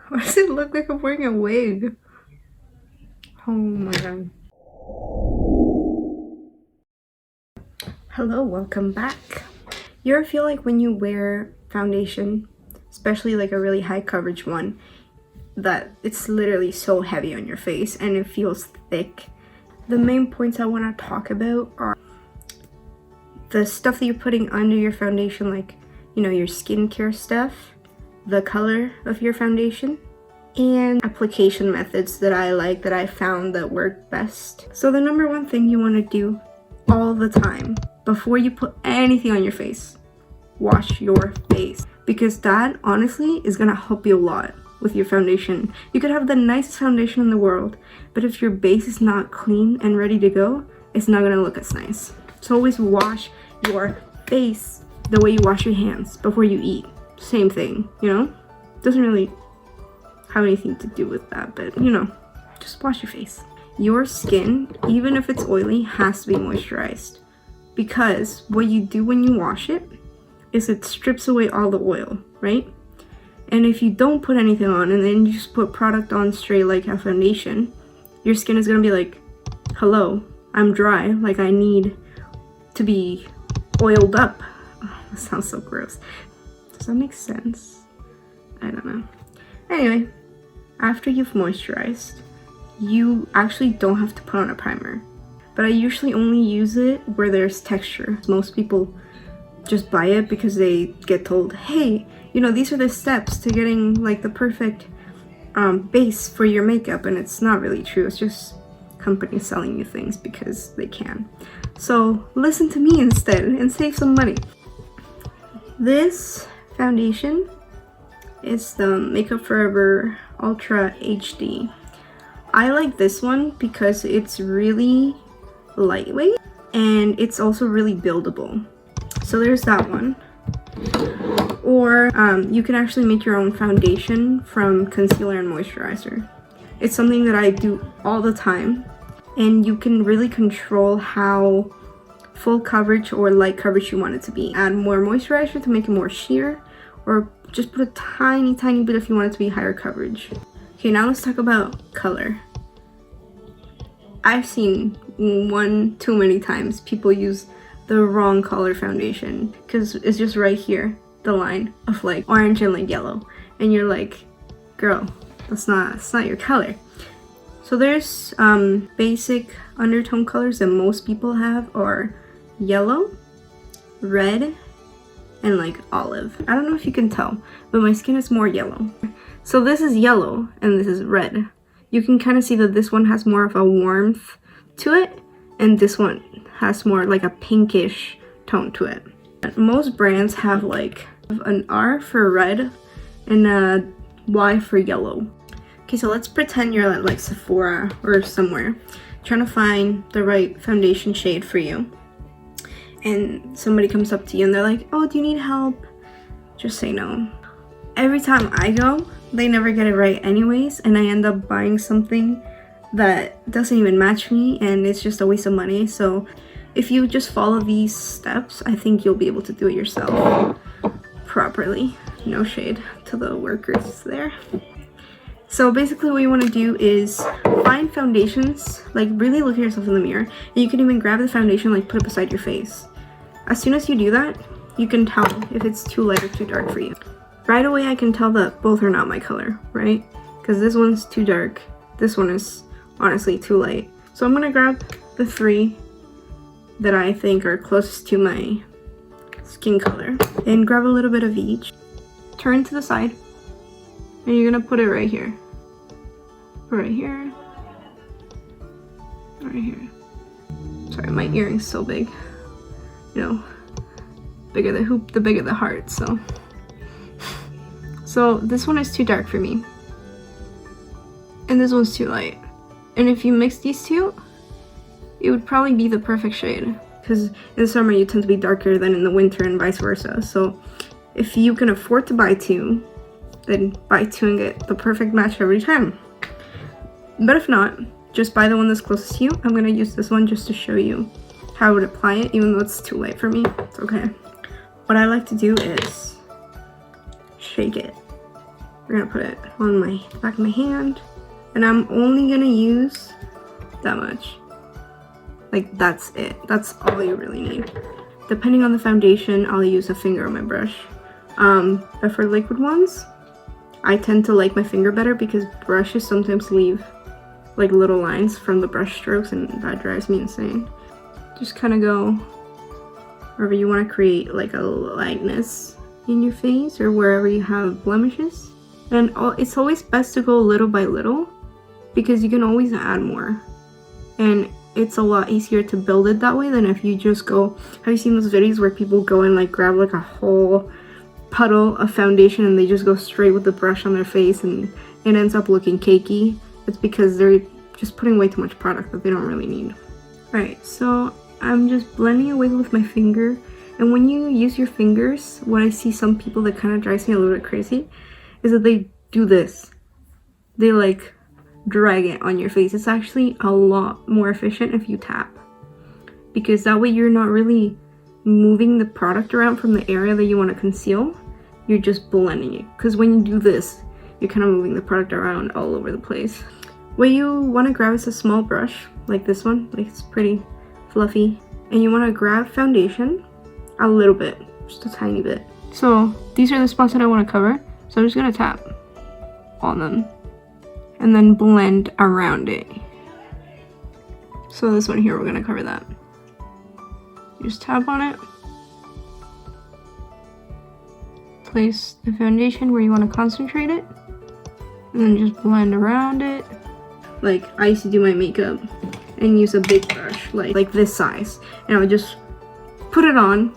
Why does it look like I'm wearing a wig? Oh my god. Hello, welcome back. You ever feel like when you wear foundation, especially like a really high coverage one, that it's literally so heavy on your face and it feels thick? The main points I want to talk about are the stuff that you're putting under your foundation, like, you know, your skincare stuff, the color of your foundation, and application methods that I like, that I found that work best. So the number one thing you want to do all the time before you put anything on your face, wash your face, because that honestly is gonna help you a lot with your foundation. You could have the nicest foundation in the world, but if your base is not clean and ready to go, it's not gonna look as nice. So always wash your face the way you wash your hands before you eat. Same thing, you know? Doesn't really have anything to do with that, but you know, just wash your face. Your skin, even if it's oily, has to be moisturized, because what you do when you wash it is it strips away all the oil, right? And if you don't put anything on and then you just put product on straight like a foundation, your skin is gonna be like, hello, I'm dry, like I need to be oiled up. Oh, that sounds so gross. Does that make sense? I don't know. Anyway, after you've moisturized, you actually don't have to put on a primer, but I usually only use it where there's texture. Most people just buy it because they get told, hey, you know, these are the steps to getting like the perfect base for your makeup, and it's not really true. It's just companies selling you things because they can. So listen to me instead and save some money. This foundation is the Makeup Forever Ultra HD. I like this one because it's really lightweight and it's also really buildable. So there's that one. Or you can actually make your own foundation from concealer and moisturizer. It's something that I do all the time, and you can really control how full coverage or light coverage you want it to be. Add more moisturizer to make it more sheer, or just put a tiny bit if you want it to be higher coverage. Okay, now let's talk about color. I've seen one too many times people use the wrong color foundation, because it's just right here, the line of like orange and like yellow, and you're like, girl, that's not your color. So there's basic undertone colors that most people have are yellow, red, and like olive. I don't know if you can tell, but my skin is more yellow. So this is yellow and this is red. You can kind of see that this one has more of a warmth to it, and this one has more like a pinkish tone to it. Most brands have like an R for red and a Y for yellow. Okay, so let's pretend you're at like Sephora or somewhere trying to find the right foundation shade for you, and somebody comes up to you and they're like, oh, do you need help? Just say no. Every time I go, they never get it right anyways, and I end up buying something that doesn't even match me, and it's just a waste of money. So if you just follow these steps, I think you'll be able to do it yourself properly. No shade to the workers there. So basically what you want to do is find foundations, like really look at yourself in the mirror, and you can even grab the foundation, like put it beside your face. As soon as you do that, you can tell if it's too light or too dark for you. Right away I can tell that both are not my color, right? Because this one's too dark, this one is honestly too light. So I'm gonna grab the three that I think are closest to my skin color and grab a little bit of each. Turn to the side, and you're gonna put it right here. Right here. Right here. Sorry, my earring's so big. You know, bigger the hoop, the bigger the heart, so. So this one is too dark for me. And this one's too light. And if you mix these two, it would probably be the perfect shade. Because in the summer you tend to be darker than in the winter and vice versa. So if you can afford to buy two, then buy two and get the perfect match every time. But if not, just buy the one that's closest to you. I'm gonna use this one just to show you how I would apply it, even though it's too light for me. It's okay. What I like to do is shake it We're gonna put it on my back of my hand, and I'm only gonna use that much. Like, that's it. That's all you really need. Depending on the foundation, I'll use a finger on my brush. But for liquid ones, I tend to like my finger better because brushes sometimes leave like little lines from the brush strokes, and that drives me insane. Just kind of go wherever you want to create like a lightness in your face or wherever you have blemishes. And it's always best to go little by little because you can always add more. And it's a lot easier to build it that way than if you just go, have you seen those videos where people go and like grab like a whole puddle of foundation and they just go straight with the brush on their face and it ends up looking cakey? It's because they're just putting way too much product that they don't really need. Alright, so I'm just blending away with my finger. And when you use your fingers, what I see some people that kind of drives me a little bit crazy is that they do this. They like drag it on your face. It's actually a lot more efficient if you tap, because that way you're not really moving the product around from the area that you want to conceal. You're just blending it, because when you do this, you're kind of moving the product around all over the place. What you want to grab is a small brush like this one, like it's pretty fluffy, and you want to grab foundation a little bit, just a tiny bit. So these are the spots that I want to cover, so I'm just gonna tap on them and then blend around it. So this one here, we're gonna cover that. Just tap on it. Place the foundation where you want to concentrate it, and then just blend around it. Like, I used to do my makeup and use a big brush, like this size, and I would just put it on,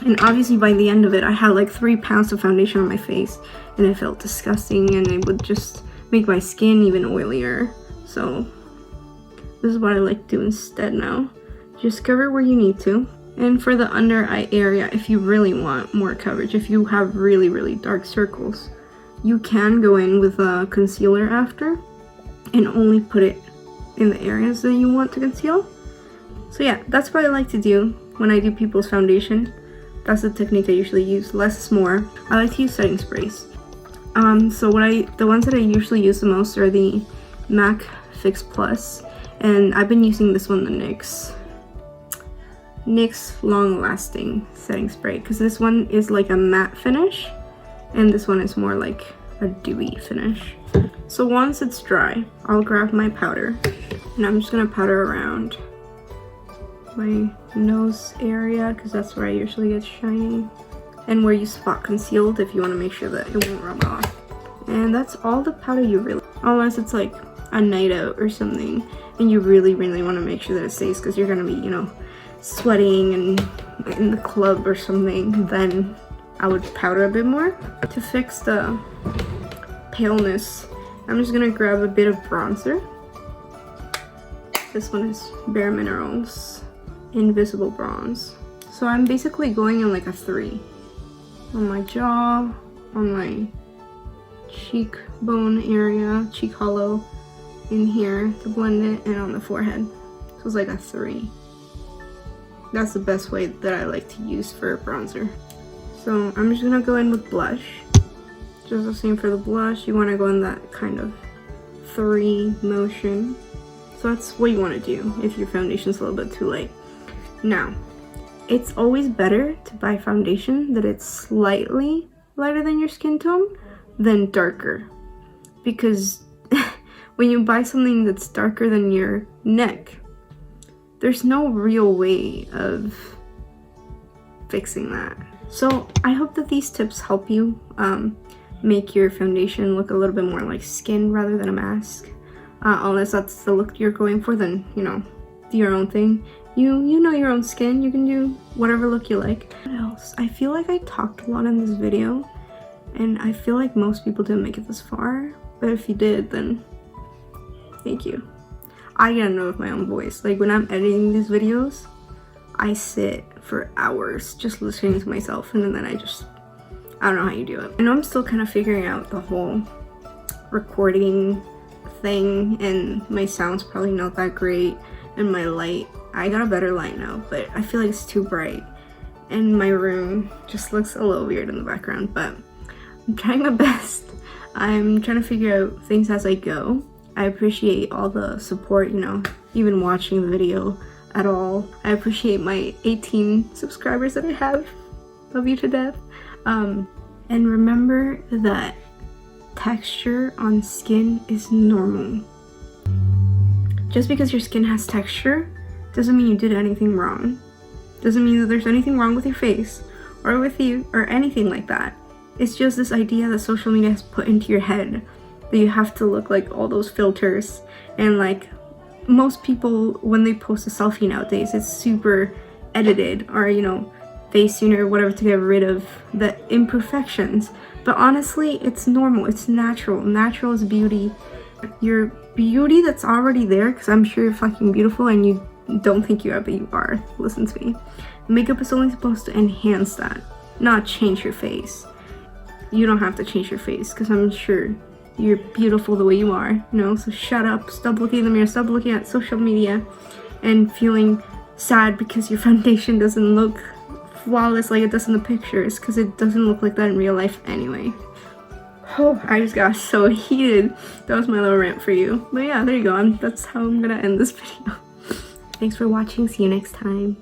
and obviously by the end of it, I had like 3 pounds of foundation on my face, and it felt disgusting, and it would just make my skin even oilier. So this is what I like to do instead now. Just cover where you need to. And for the under eye area, if you really want more coverage, if you have really dark circles, you can go in with a concealer after and only put it in the areas that you want to conceal. So yeah, that's what I like to do when I do people's foundation. That's the technique I usually use. Less is more. I like to use setting sprays. So the ones that I usually use the most are the MAC Fix Plus, and I've been using this one, the NYX Long Lasting Setting Spray, because this one is like a matte finish, and this one is more like a dewy finish. So once it's dry, I'll grab my powder, and I'm just gonna powder around my nose area, because that's where I usually get shiny, and where you spot concealed if you want to make sure that it won't rub off. And that's all the powder you really, unless it's like a night out or something and you really want to make sure that it stays, because you're gonna be, you know, sweating and in the club or something, then I would powder a bit more. To fix the paleness, I'm just gonna grab a bit of bronzer. This one is Bare Minerals Invisible Bronze. So I'm basically going in like a 3 on my jaw, on my cheekbone area, cheek hollow, in here to blend it, and on the forehead. So it's like a 3. That's the best way that I like to use for bronzer. So I'm just gonna go in with blush. Just the same for the blush. You want to go in that kind of 3 motion. So that's what you want to do if your foundation's a little bit too light. Now, it's always better to buy foundation that it's slightly lighter than your skin tone than darker, because when you buy something that's darker than your neck, there's no real way of fixing that. So I hope that these tips help you make your foundation look a little bit more like skin rather than a mask. Unless that's the look you're going for, then, you know, do your own thing. You know your own skin. You can do whatever look you like. What else? I feel like I talked a lot in this video, and I feel like most people didn't make it this far. But if you did, then thank you. I get annoyed with my own voice. Like, when I'm editing these videos, I sit for hours just listening to myself, and then I don't know how you do it. I know I'm still kind of figuring out the whole recording thing, and my sound's probably not that great, and my light, I got a better light now, but I feel like it's too bright, and my room just looks a little weird in the background, but I'm trying my best. I'm trying to figure out things as I go. I appreciate all the support, you know, even watching the video at all. I appreciate my 18 subscribers that I have. Love you to death. And remember that texture on skin is normal. Just because your skin has texture doesn't mean you did anything wrong. Doesn't mean that there's anything wrong with your face or with you or anything like that. It's just this idea that social media has put into your head that you have to look like all those filters, and like most people when they post a selfie nowadays, it's super edited, or you know, Facetune or whatever, to get rid of the imperfections. But honestly, it's normal, it's natural. Natural is beauty. Your beauty that's already there, because I'm sure you're fucking beautiful and you don't think you are, but you are. Listen to me. Makeup is only supposed to enhance that, not change your face. You don't have to change your face, because I'm sure you're beautiful the way you are, you know? So shut up, stop looking in the mirror, stop looking at social media and feeling sad because your foundation doesn't look flawless like it does in the pictures, because it doesn't look like that in real life anyway. Oh, I just got so heated. That was my little rant for you. But yeah, there you go. That's how I'm gonna end this video. Thanks for watching. See you next time.